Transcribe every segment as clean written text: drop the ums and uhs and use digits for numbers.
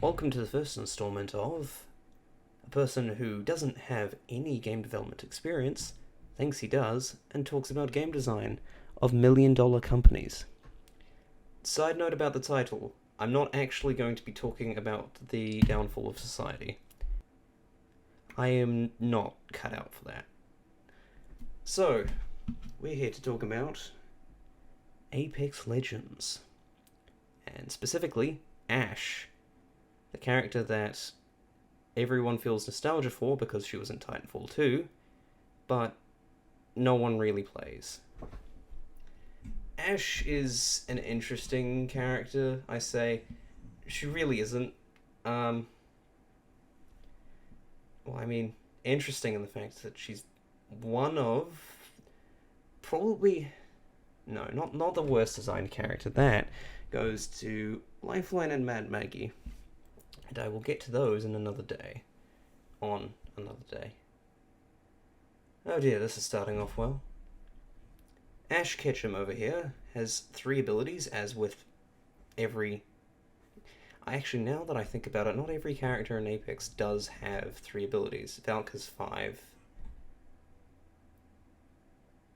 Welcome to the first installment of a person who doesn't have any game development experience, thinks he does, and talks about game design of million-dollar companies. Side note about the title, I'm not actually going to be talking about the downfall of society. I am not cut out for that. So, we're here to talk about Apex Legends, and specifically Ashe, the character that everyone feels nostalgia for because she was in Titanfall 2, but no one really plays. Ashe is an interesting character, I say. She really isn't. Interesting in the fact that she's one of probably not the worst designed character. That goes to Lifeline and Mad Maggie. And I will get to those in another day. On another day. Oh dear, this is starting off well. Ashe Ketchum over here has 3 abilities, as with every... Actually, now that I think about it, not every character in Apex does have 3 abilities. Valkyrie's 5.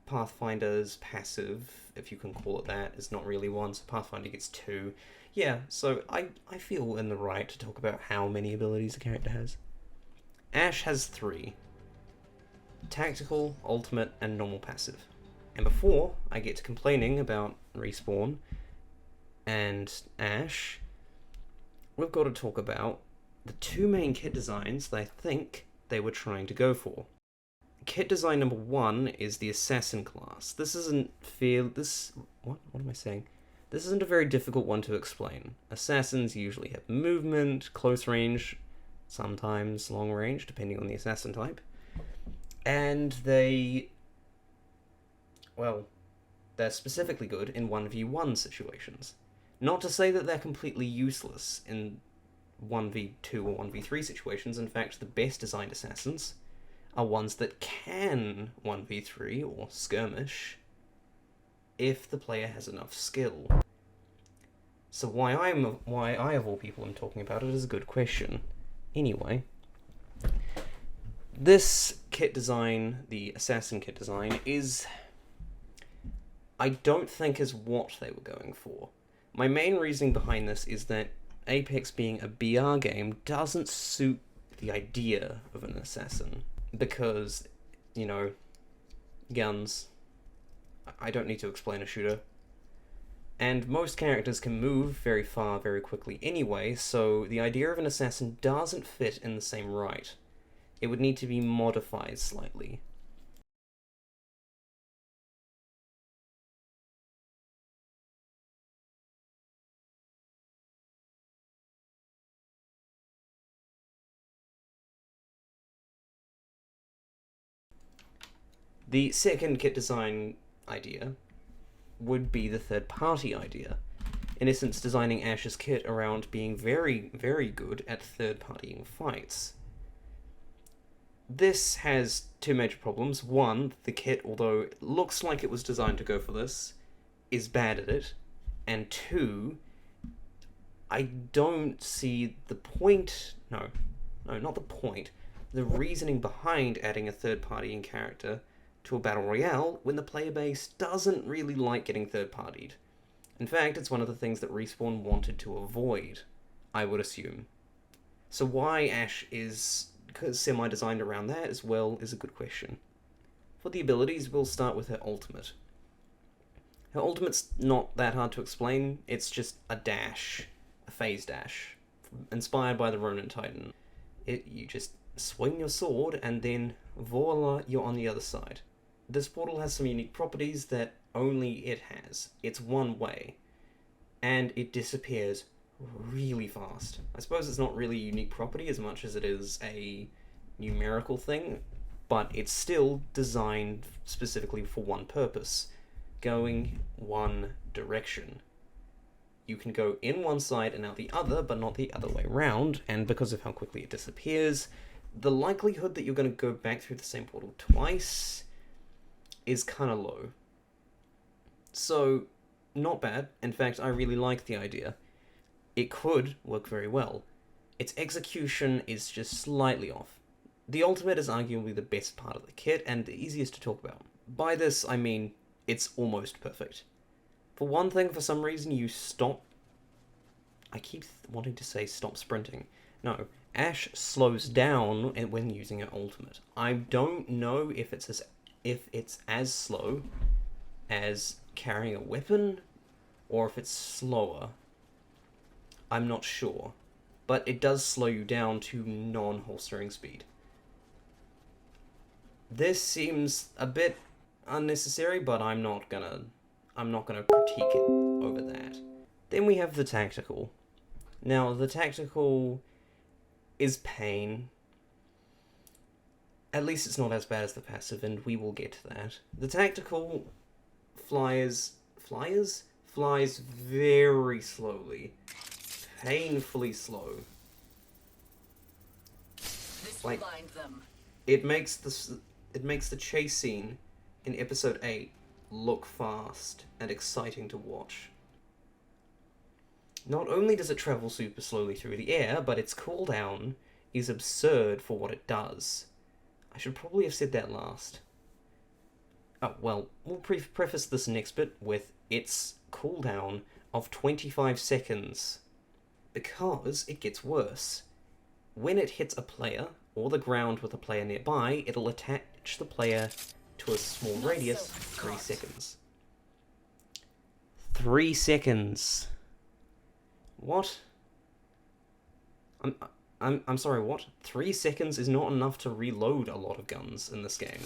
Pathfinder's passive, if you can call it that, is not really 1, so Pathfinder gets 2. Yeah, so I feel in the right to talk about how many abilities a character has. Ashe has 3. Tactical, ultimate, and normal passive. And before I get to complaining about Respawn and Ashe, we've got to talk about the 2 main kit designs that I think they were trying to go for. Kit design number 1 is the Assassin class. This isn't what am I saying? This isn't a very difficult one to explain. Assassins usually have movement, close range, sometimes long range, depending on the assassin type. And they're specifically good in 1v1 situations. Not to say that they're completely useless in 1v2 or 1v3 situations. In fact, the best designed assassins are ones that can 1v3 or skirmish if the player has enough skill. So why I of all people am talking about it is a good question. Anyway, this kit design, the assassin kit design, I don't think is what they were going for. My main reasoning behind this is that Apex being a BR game doesn't suit the idea of an assassin. Because, guns. I don't need to explain a shooter. And most characters can move very far very quickly anyway, so the idea of an assassin doesn't fit in the same right. It would need to be modified slightly. The second kit design idea would be the third-party idea. In essence, designing Ashe's kit around being very, very good at third-partying fights. This has 2 major problems. 1, the kit, although it looks like it was designed to go for this, is bad at it. And 2, I don't see the point... No, not the point. The reasoning behind adding a third-partying character to a battle royale when the player base doesn't really like getting third-partied. In fact, it's one of the things that Respawn wanted to avoid, I would assume. So why Ashe is semi-designed around that as well is a good question. For the abilities, we'll start with her ultimate. Her ultimate's not that hard to explain, it's just a dash, a phase dash, inspired by the Ronin Titan. You just swing your sword and then voila, you're on the other side. This portal has some unique properties that only it has. It's one way, and it disappears really fast. I suppose it's not really a unique property as much as it is a numerical thing, but it's still designed specifically for one purpose, going one direction. You can go in one side and out the other, but not the other way around, and because of how quickly it disappears, the likelihood that you're going to go back through the same portal twice is kind of low. So, not bad. In fact, I really like the idea. It could work very well. its execution is just slightly off. The ultimate is arguably the best part of the kit and the easiest to talk about. By this, I mean it's almost perfect. For one thing, for some reason, you stop... I keep wanting to say stop sprinting. No, Ashe slows down when using her ultimate. I don't know if it's as slow as carrying a weapon, or if it's slower. I'm not sure. But it does slow you down to non-holstering speed. This seems a bit unnecessary, but I'm not gonna critique it over that. Then we have the tactical. Now, the tactical is pain. At least it's not as bad as the passive, and we will get to that. The tactical flies very slowly. Painfully slow. Like, it makes the chase scene in episode 8 look fast and exciting to watch. Not only does it travel super slowly through the air, but its cooldown is absurd for what it does. I should probably have said that last. Oh, well, we'll preface this next bit with its cooldown of 25 seconds. Because it gets worse. When it hits a player, or the ground with a player nearby, it'll attach the player to a small radius, 3 seconds. 3 seconds. What? I'm sorry, what? 3 seconds is not enough to reload a lot of guns in this game.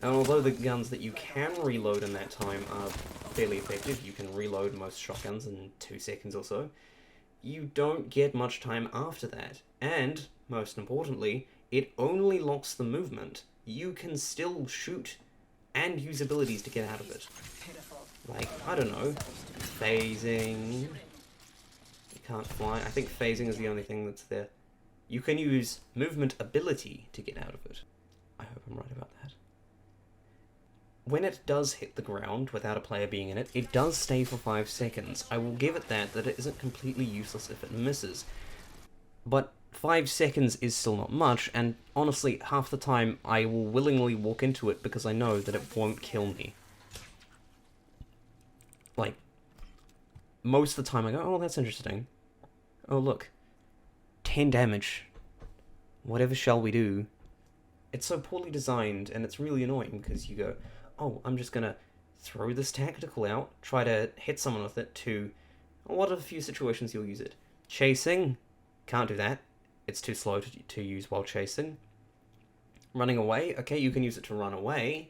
And although the guns that you can reload in that time are fairly effective, you can reload most shotguns in 2 seconds or so, you don't get much time after that. And, most importantly, it only locks the movement. You can still shoot and use abilities to get out of it. Like, I don't know, phasing... You can't fly. I think phasing is the only thing that's there. You can use movement ability to get out of it. I hope I'm right about that. When it does hit the ground without a player being in it, it does stay for 5 seconds. I will give it that it isn't completely useless if it misses. But 5 seconds is still not much, and honestly, half the time I will willingly walk into it because I know that it won't kill me. Like, most of the time I go, oh, that's interesting. Oh, look. 10 damage. Whatever shall we do? It's so poorly designed, and it's really annoying because you go, oh, I'm just gonna throw this tactical out, try to hit someone with it to... What are a few situations you'll use it? Chasing? Can't do that. It's too slow to use while chasing. Running away? Okay, you can use it to run away.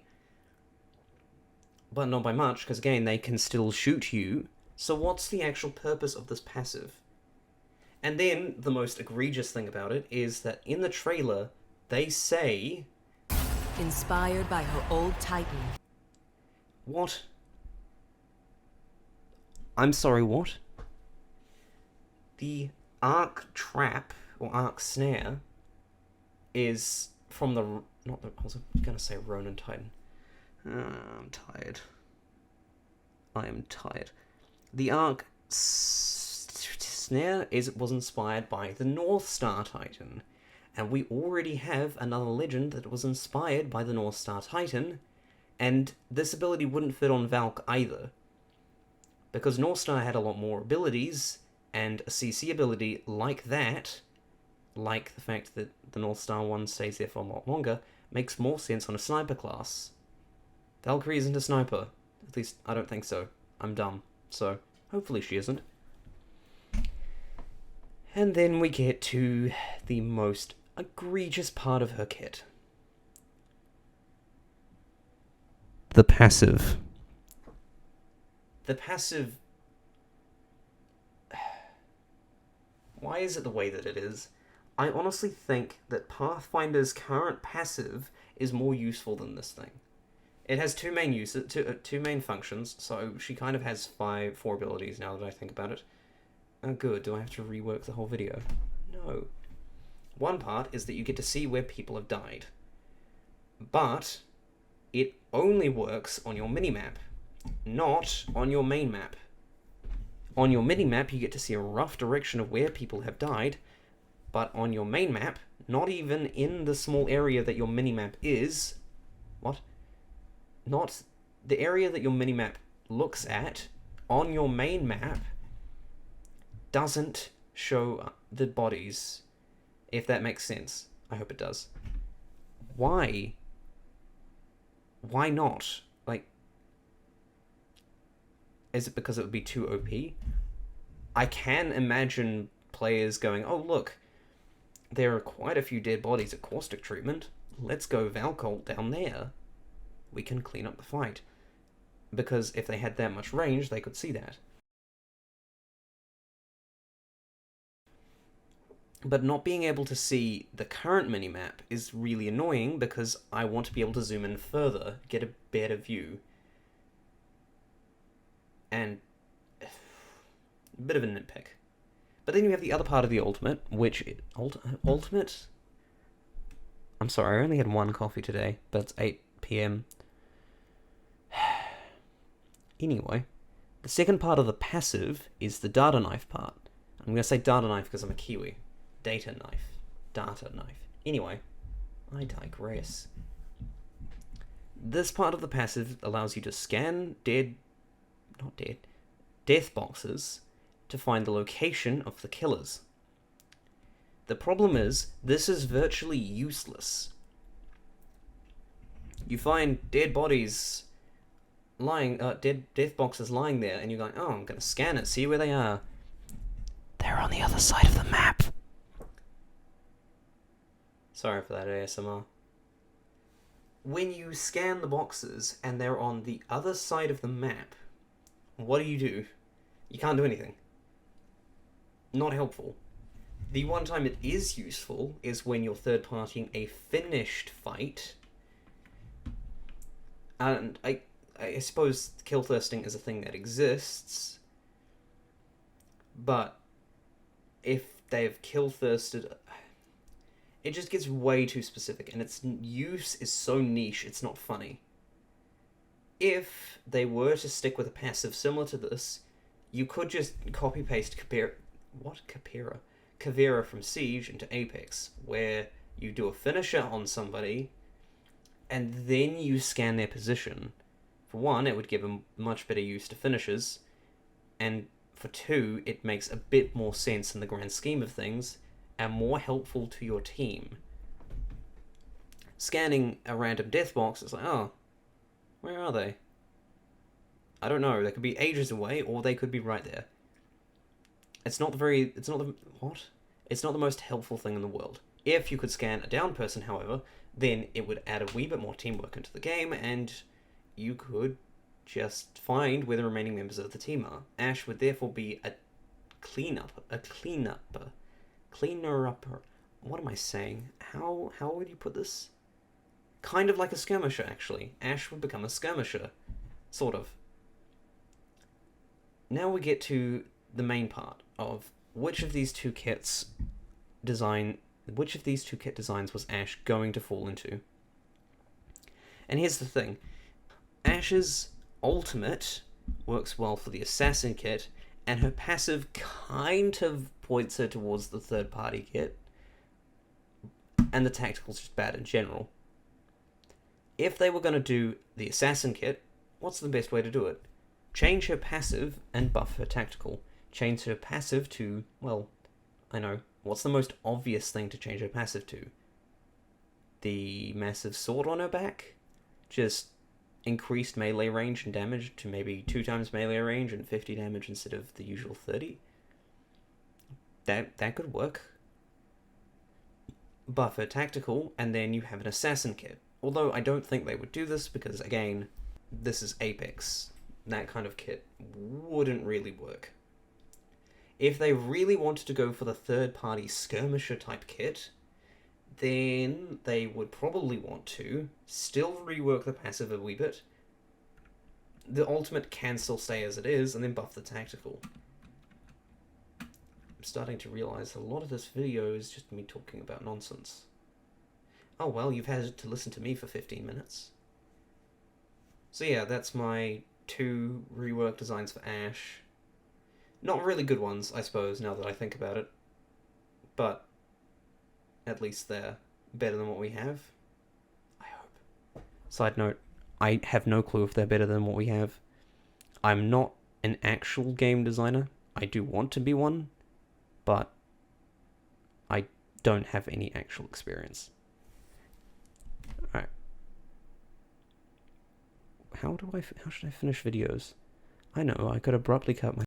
But not by much, because again, they can still shoot you. So what's the actual purpose of this passive? And then, the most egregious thing about it is that in the trailer, they say... Inspired by her old titan. What? I'm sorry, what? The arc trap, or arc snare, is from the... I was gonna say Ronin Titan. I'm tired. I am tired. The arc snare was inspired by the North Star Titan. And we already have another legend that was inspired by the North Star Titan, and this ability wouldn't fit on Valk either. Because North Star had a lot more abilities, and a CC ability like that, like the fact that the North Star one stays there for a lot longer, makes more sense on a sniper class. Valkyrie isn't a sniper. At least, I don't think so. I'm dumb. So, hopefully she isn't. And then we get to the most egregious part of her kit. The passive. The passive... Why is it the way that it is? I honestly think that Pathfinder's current passive is more useful than this thing. It has two main functions, so she kind of has four abilities now that I think about it. Oh good, do I have to rework the whole video? No. One part is that you get to see where people have died. But it only works on your minimap, not on your main map. On your minimap, you get to see a rough direction of where people have died, But on your main map, not even in the small area that your minimap is... What? Not the area that your minimap looks at on your main map doesn't show the bodies, if that makes sense. I hope it does. Why? Why not? Like, is it because it would be too OP? I can imagine players going, oh look, there are quite a few dead bodies at caustic treatment. Let's go Valcolt down there. We can clean up the fight. Because if they had that much range, they could see that. But not being able to see the current minimap is really annoying because I want to be able to zoom in further, get a better view. And a bit of a nitpick. But then you have the other part of the ultimate, which... Ultimate? I'm sorry, I only had one coffee today, but it's 8 PM. Anyway, the second part of the passive is the data knife part. I'm going to say data knife because I'm a Kiwi. Data knife. Data knife. Anyway, I digress. This part of the passive allows you to scan death boxes to find the location of the killers. The problem is, this is virtually useless. You find dead bodies lying, death boxes lying there, and you're going, oh, I'm gonna scan it, see where they are. They're on the other side of the map. Sorry for that ASMR. When you scan the boxes and they're on the other side of the map, what do? You can't do anything. Not helpful. The one time it is useful is when you're third-partying a finished fight. And I suppose kill thirsting is a thing that exists, but if they've kill thirsted, it just gets way too specific, and its use is so niche, it's not funny. If they were to stick with a passive similar to this, you could just copy-paste Kavera from Siege into Apex, where you do a finisher on somebody, and then you scan their position. For one, it would give them much better use to finishers, and for two, it makes a bit more sense in the grand scheme of things, and more helpful to your team. Scanning a random death box, it's like, oh, where are they? I don't know, they could be ages away, or they could be right there. It's not the most helpful thing in the world. If you could scan a down person, however, then it would add a wee bit more teamwork into the game, and you could just find where the remaining members of the team are. Ash would therefore be a cleaner-upper. What am I saying? How would you put this? Kind of like a skirmisher, actually. Ash would become a skirmisher. Sort of. Now we get to the main part of which of these two kit designs was Ash going to fall into? And here's the thing. Ash's ultimate works well for the assassin kit, and her passive kind of points her towards the third-party kit, and the tactical's just bad in general. If they were going to do the assassin kit, what's the best way to do it? Change her passive and buff her tactical. Change her passive to, well, I know, what's the most obvious thing to change her passive to? The massive sword on her back? Just increased melee range and damage to maybe 2 times melee range and 50 damage instead of the usual 30? That could work. Buff her tactical, and then you have an assassin kit. Although I don't think they would do this because, again, this is Apex. That kind of kit wouldn't really work. If they really wanted to go for the third-party skirmisher type kit, then they would probably want to still rework the passive a wee bit. The ultimate can still stay as it is, and then buff the tactical. I'm starting to realize a lot of this video is just me talking about nonsense. Oh well, you've had to listen to me for 15 minutes. So yeah, that's my 2 rework designs for Ash. Not really good ones, I suppose, now that I think about it. But at least they're better than what we have. I hope. Side note, I have no clue if they're better than what we have. I'm not an actual game designer. I do want to be one, but I don't have any actual experience. Alright. How should I finish videos? I know, I could abruptly cut my